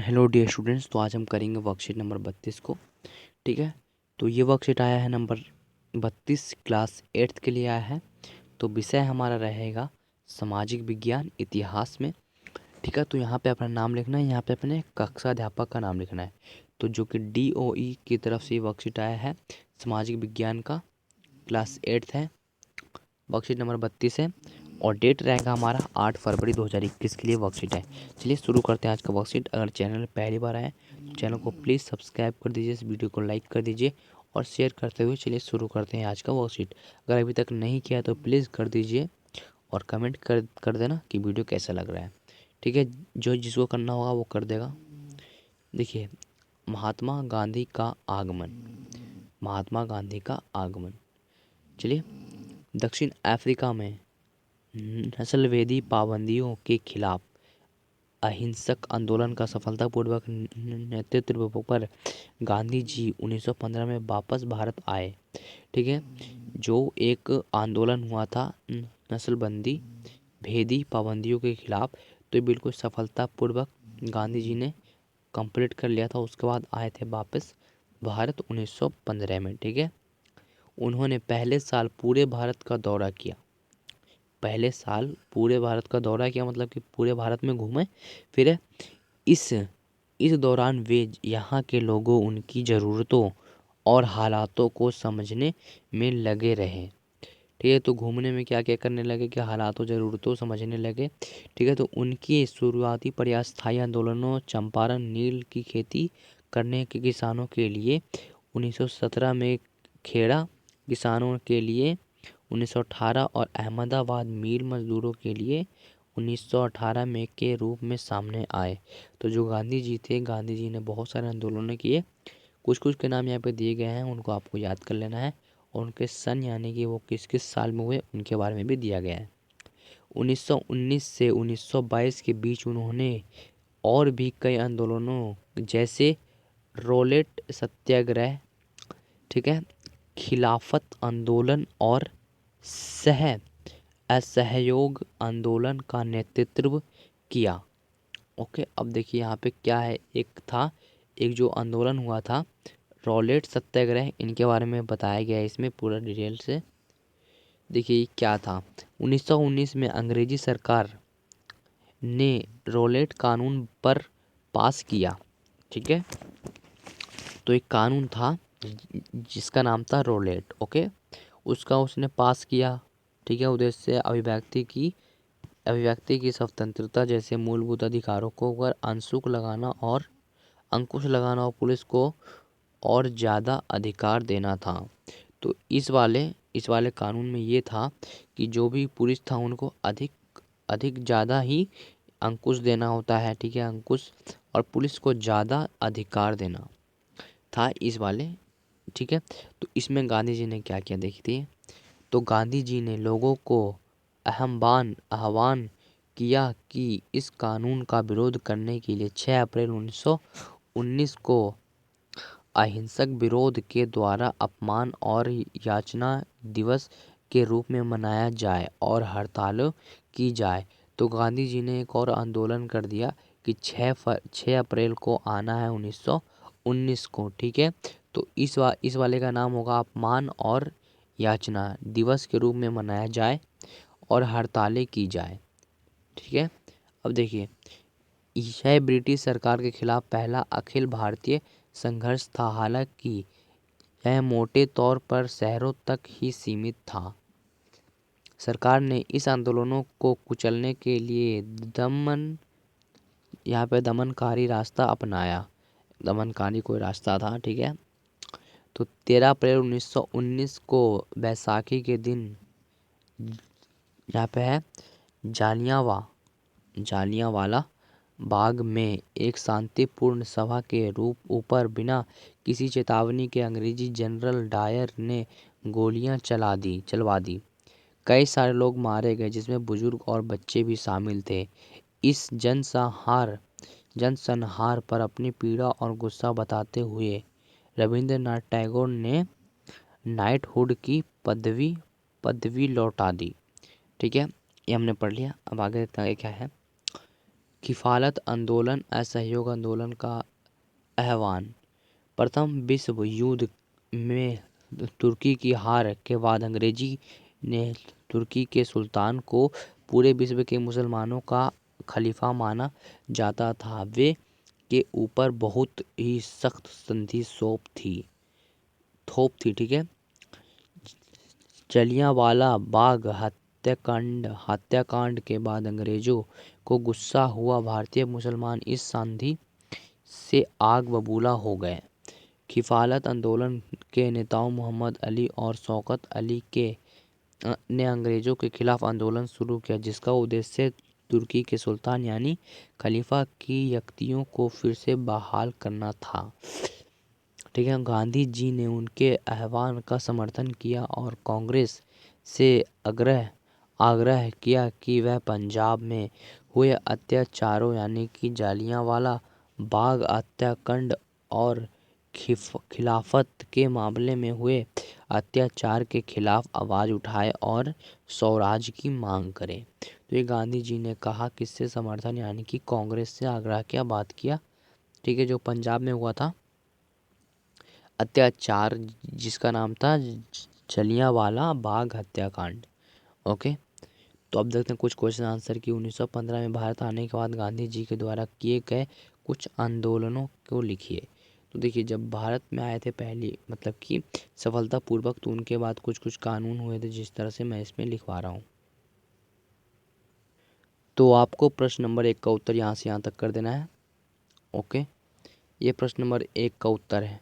Hello dear students. तो आज हम करेंगे वर्कशीट नंबर 32 को। ठीक है, तो ये वर्कशीट आया है नंबर 32, क्लास 8th के लिए आया है। तो विषय हमारा रहेगा सामाजिक विज्ञान इतिहास में। ठीक है, तो यहाँ पे अपना नाम लिखना है, यहाँ पे अपने कक्षा अध्यापक का नाम लिखना है। तो जो कि DOE की तरफ से ये वर्कशीट आया है सामाजिक विज्ञान का, क्लास 8th है, वर्कशीट नंबर 32 है। और डेट रहेगा हमारा 8 फरवरी 2021 के लिए वर्कशीट है। चलिए शुरू करते हैं आज का वर्कशीट। अगर चैनल में पहली बार आए तो चैनल को प्लीज़ सब्सक्राइब कर दीजिए, इस वीडियो को लाइक कर दीजिए और शेयर करते हुए चलिए शुरू करते हैं आज का वर्कशीट। अगर अभी तक नहीं किया तो प्लीज़ कर दीजिए और कमेंट कर देना कि वीडियो कैसा लग रहा है। ठीक है, जो जिसको करना होगा वो कर देगा। देखिए, महात्मा गांधी का आगमन, महात्मा गांधी का आगमन। चलिए, दक्षिण अफ्रीका में नस्लवेदी पाबंदियों के खिलाफ अहिंसक आंदोलन का सफलतापूर्वक नेतृत्व पर गांधी जी 1915 में वापस भारत आए। ठीक है, जो एक आंदोलन हुआ था नस्लबंदी भेदी पाबंदियों के खिलाफ, तो ये बिल्कुल सफलतापूर्वक गांधी जी ने कंप्लीट कर लिया था। उसके बाद आए थे वापस भारत 1915 में। ठीक है, उन्होंने पहले साल पूरे भारत का दौरा किया। पहले साल पूरे भारत का दौरा किया मतलब कि पूरे भारत में घूमे फिर। इस दौरान वे यहाँ के लोगों, उनकी ज़रूरतों और हालातों को समझने में लगे रहे। ठीक है, तो घूमने में क्या क्या करने लगे कि हालातों ज़रूरतों समझने लगे। ठीक है, तो उनकी शुरुआती प्रयास स्थायी आंदोलनों, चंपारण नील की खेती करने के किसानों के लिए 1917 में, खेड़ा किसानों के लिए 1918 और अहमदाबाद मिल मजदूरों के लिए 1918 में के रूप में सामने आए। तो जो गांधी जी थे, गांधी जी ने बहुत सारे आंदोलनों किए। कुछ कुछ के नाम यहाँ पे दिए गए हैं, उनको आपको याद कर लेना है। और उनके सन यानी कि वो किस किस साल में हुए उनके बारे में भी दिया गया है। 1919 से 1922 के बीच उन्होंने और भी कई आंदोलनों जैसे रोलेट सत्याग्रह, ठीक है, खिलाफत आंदोलन और सह असहयोग आंदोलन का नेतृत्व किया। ओके, अब देखिए यहाँ पे क्या है। एक जो आंदोलन हुआ था रॉलेट सत्याग्रह, इनके बारे में बताया गया है इसमें पूरा डिटेल से। देखिए क्या था, 1919 में अंग्रेजी सरकार ने रॉलेट कानून पर पास किया। ठीक है, तो एक कानून था जिसका नाम था रॉलेट। ओके, उसका उसने पास किया। ठीक है, उद्देश्य अभिव्यक्ति की स्वतंत्रता जैसे मूलभूत अधिकारों को पर अंकुश लगाना और पुलिस को और ज़्यादा अधिकार देना था। तो इस वाले कानून में ये था कि जो भी पुलिस था उनको अधिक अधिक ज़्यादा ही अंकुश देना होता है। ठीक है, अंकुश और पुलिस को ज़्यादा अधिकार देना था इस वाले। ठीक है, तो इसमें गांधी जी ने क्या किया देखिए। तो गांधी जी ने लोगों को आह्वान किया कि इस कानून का विरोध करने के लिए 6 अप्रैल 1919 को अहिंसक विरोध के द्वारा अपमान और याचना दिवस के रूप में मनाया जाए और हड़ताल की जाए। तो गांधी जी ने एक और आंदोलन कर दिया कि 6 अप्रैल को आना है 1919 को। ठीक है, तो इस वाले का नाम होगा अपमान और याचना दिवस के रूप में मनाया जाए और हड़तालें की जाए। ठीक है, अब देखिए, यह ब्रिटिश सरकार के खिलाफ पहला अखिल भारतीय संघर्ष था। हालांकि यह मोटे तौर पर शहरों तक ही सीमित था। सरकार ने इस आंदोलनों को कुचलने के लिए दमनकारी रास्ता अपनाया। दमनकारी कोई रास्ता था। ठीक है, तो 13 अप्रैल 1919 को बैसाखी के दिन यहाँ पे है जालियांवाला बाग में एक शांतिपूर्ण सभा के ऊपर बिना किसी चेतावनी के अंग्रेजी जनरल डायर ने गोलियां चलवा दी। कई सारे लोग मारे गए जिसमें बुजुर्ग और बच्चे भी शामिल थे। इस जनसंहार पर अपनी पीड़ा और गुस्सा बताते हुए रविंद्रनाथ टैगोर ने नाइटहुड की पदवी लौटा दी। ठीक है, ये हमने पढ़ लिया। अब आगे देखते हैं क्या है। खिलाफत आंदोलन, असहयोग आंदोलन का आह्वान। प्रथम विश्व युद्ध में तुर्की की हार के बाद अंग्रेजी ने तुर्की के सुल्तान को पूरे विश्व के मुसलमानों का खलीफा माना जाता था। वे के ऊपर बहुत ही सख्त संधि थोप थी। ठीक है। जलियांवाला बाग हत्याकांड के बाद अंग्रेजों को गुस्सा हुआ भारतीय मुसलमान इस संधि से आग बबूला हो गए। खिलाफत आंदोलन के नेताओं मोहम्मद अली और शौकत अली ने अंग्रेजों के खिलाफ आंदोलन शुरू किया, जिसका उद्देश्य तुर्की के सुल्तान यानी खलीफा की शक्तियों को फिर से बहाल करना था। ठीक है। गांधी जी ने उनके आह्वान का समर्थन किया और कांग्रेस से आग्रह किया कि वह पंजाब में हुए अत्याचारों यानी कि जालियांवाला बाग हत्याकांड और खिलाफत के मामले में हुए अत्याचार के खिलाफ आवाज़ उठाए और स्वराज की मांग करे। तो ये गांधी जी ने कहा, किससे समर्थन, यानी कि कांग्रेस से आग्रह किया, बात किया। ठीक है। जो पंजाब में हुआ था अत्याचार, जिसका नाम था जलियांवाला बाग हत्याकांड। ओके। तो अब देखते हैं कुछ क्वेश्चन आंसर की। 1915 में भारत आने के बाद गांधी जी के द्वारा किए गए कुछ आंदोलनों को लिखिए। तो देखिए, जब भारत में आए थे पहली मतलब कि सफलतापूर्वक, तो उनके बाद कुछ कुछ कानून हुए थे, जिस तरह से मैं इसमें लिखवा रहा हूँ। तो आपको प्रश्न नंबर 1 का उत्तर यहाँ से यहाँ तक कर देना है। ओके। ये प्रश्न नंबर 1 का उत्तर है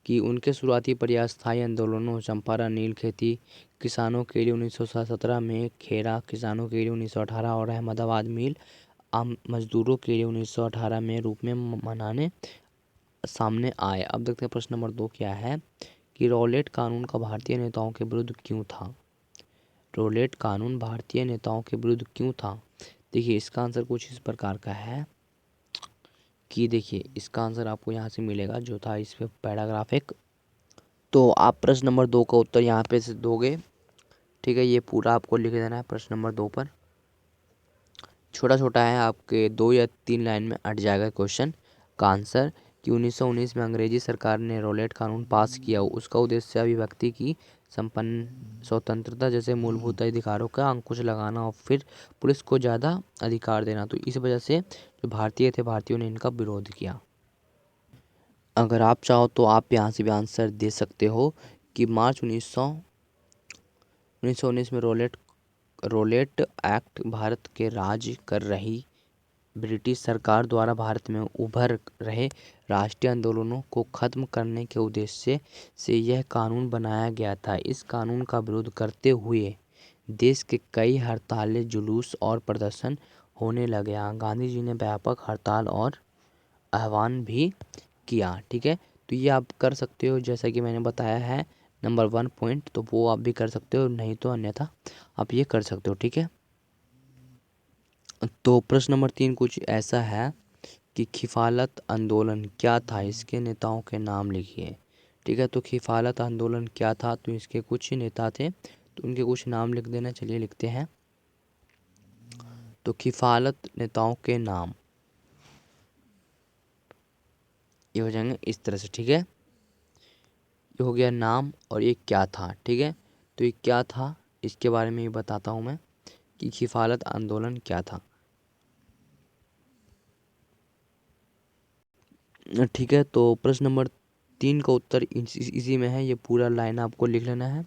कि उनके शुरुआती प्रयास स्थायी आंदोलनों चंपारण नील खेती किसानों के लिए 1917 में, खेरा किसानों के लिए 1918 और अहमदाबाद मिल मजदूरों के लिए 1918 में रूप में मनाने सामने आए। अब देखते हैं प्रश्न नंबर 2 क्या है कि रॉलेट कानून का भारतीय नेताओं के विरुद्ध क्यों था। रॉलेट कानून भारतीय नेताओं के विरुद्ध क्यों था। देखिए, इसका आंसर कुछ इस प्रकार का है कि देखिए, इसका आंसर आपको यहाँ से मिलेगा जो था इस पे पैराग्राफिक। तो आप प्रश्न नंबर 2 का उत्तर यहाँ पे से दोगे। ठीक है। ये पूरा आपको लिख देना है प्रश्न नंबर 2 पर। छोटा छोटा है, आपके 2 या 3 लाइन में अट जाएगा क्वेश्चन का आंसर कि 1919 में अंग्रेजी सरकार ने रॉलेट कानून पास किया। उसका उद्देश्य अभिव्यक्ति की संपन्न स्वतंत्रता जैसे मूलभूत अधिकारों का अंकुश लगाना और फिर पुलिस को ज़्यादा अधिकार देना। तो इस वजह से जो भारतीय थे, भारतीयों ने इनका विरोध किया। अगर आप चाहो तो आप यहाँ से भी आंसर दे सकते हो कि मार्च 1919 में रॉलेट एक्ट भारत के राज कर रही ब्रिटिश सरकार द्वारा भारत में उभर रहे राष्ट्रीय आंदोलनों को खत्म करने के उद्देश्य से यह कानून बनाया गया था। इस कानून का विरोध करते हुए देश के कई हड़तालें, जुलूस और प्रदर्शन होने लगे। गांधी जी ने व्यापक हड़ताल और आह्वान भी किया। ठीक है। तो ये आप कर सकते हो, जैसा कि मैंने बताया है नंबर 1 पॉइंट, तो वो आप भी कर सकते हो, नहीं तो अन्यथा आप ये कर सकते हो। ठीक है। तो प्रश्न नंबर 3 कुछ ऐसा है कि खिलाफत आंदोलन क्या था, इसके नेताओं के नाम लिखिए। ठीक है। तो खिलाफत आंदोलन क्या था, तो इसके कुछ ही नेता थे, तो उनके कुछ नाम लिख देना। चलिए लिखते हैं। तो खिलाफत नेताओं के नाम ये हो जाएंगे इस तरह से। ठीक है। ये हो गया नाम और ये क्या था। ठीक है। तो ये क्या था, इसके बारे में ये बताता हूँ मैं कि खिलाफत आंदोलन क्या था। ठीक है। तो प्रश्न नंबर 3 का उत्तर इसी में है, ये पूरा लाइन आपको लिख लेना है।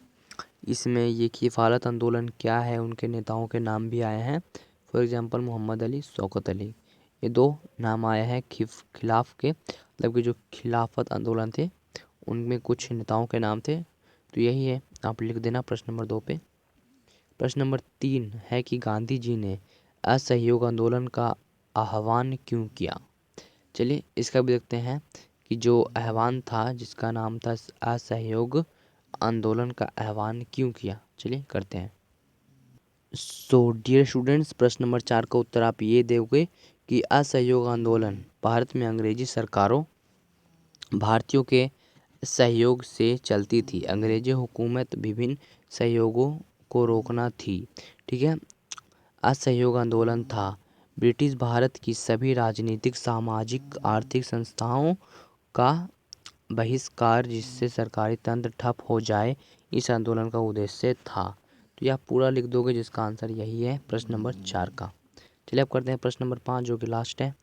इसमें ये खिलाफत आंदोलन क्या है, उनके नेताओं के नाम भी आए हैं। फॉर एग्जांपल मोहम्मद अली, शौकत अली, ये 2 नाम आए हैं खिलाफ के, मतलब कि जो खिलाफत आंदोलन थे उनमें कुछ नेताओं के नाम थे। तो यही है, आप लिख देना प्रश्न नंबर 2 पे। प्रश्न नंबर 3 है कि गांधी जी ने असहयोग आंदोलन का आह्वान क्यों किया। चलिए इसका भी देखते हैं कि जो आह्वान था, जिसका नाम था असहयोग आंदोलन का आह्वान क्यों किया। चलिए करते हैं। सो डियर स्टूडेंट्स, प्रश्न नंबर 4 का उत्तर आप ये दोगे कि असहयोग आंदोलन भारत में अंग्रेजी सरकारों भारतीयों के सहयोग से चलती थी। अंग्रेजी हुकूमत विभिन्न सहयोगों को रोकना थी। ठीक है। असहयोग आंदोलन था ब्रिटिश भारत की सभी राजनीतिक, सामाजिक, आर्थिक संस्थाओं का बहिष्कार, जिससे सरकारी तंत्र ठप हो जाए, इस आंदोलन का उद्देश्य था। तो यह पूरा लिख दोगे, जिसका आंसर यही है प्रश्न नंबर 4 का। चलिए अब करते हैं प्रश्न नंबर 5 जो कि लास्ट है।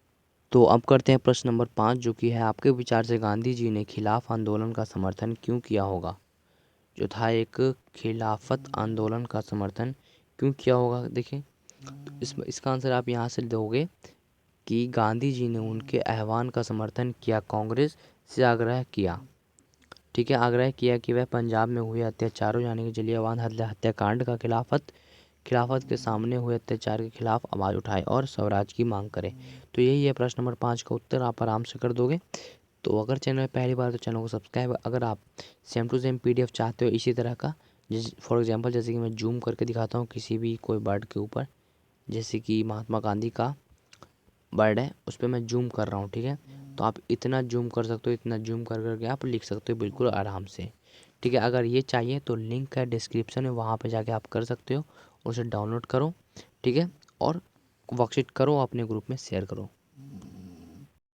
तो अब करते हैं प्रश्न नंबर 5 जो कि है, आपके विचार से गांधी जी ने खिलाफ आंदोलन का समर्थन क्यों किया होगा। जो था एक खिलाफत आंदोलन का समर्थन क्यों किया होगा। देखिए तो इसका आंसर आप यहाँ से दोगे कि गांधी जी ने उनके आह्वान का समर्थन किया, कांग्रेस से आग्रह किया। ठीक है, आग्रह किया कि वह पंजाब में हुए अत्याचारों यानी कि जलियांवाला हत्याकांड का खिलाफत के सामने हुए अत्याचार के खिलाफ आवाज़ उठाए और स्वराज की मांग करे। तो यही है प्रश्न नंबर 5 का उत्तर, आप आराम से कर दोगे। तो अगर चैनल में पहली बार तो चैनल को सब्सक्राइब, अगर आप सेम टू सेम PDF चाहते हो इसी तरह का, फॉर एग्जांपल जैसे कि मैं जूम करके दिखाता हूँ किसी भी कोई बर्ड के ऊपर, जैसे कि महात्मा गांधी का बर्ड है उस पर मैं जूम कर रहा हूँ। ठीक है, तो आप इतना जूम कर सकते हो, इतना जूम कर करके आप लिख सकते हो बिल्कुल आराम से। ठीक है, अगर ये चाहिए तो लिंक है डिस्क्रिप्शन में, वहाँ पे जाके आप कर सकते हो, उसे डाउनलोड करो। ठीक है, और वर्कशीट करो, अपने ग्रुप में शेयर करो।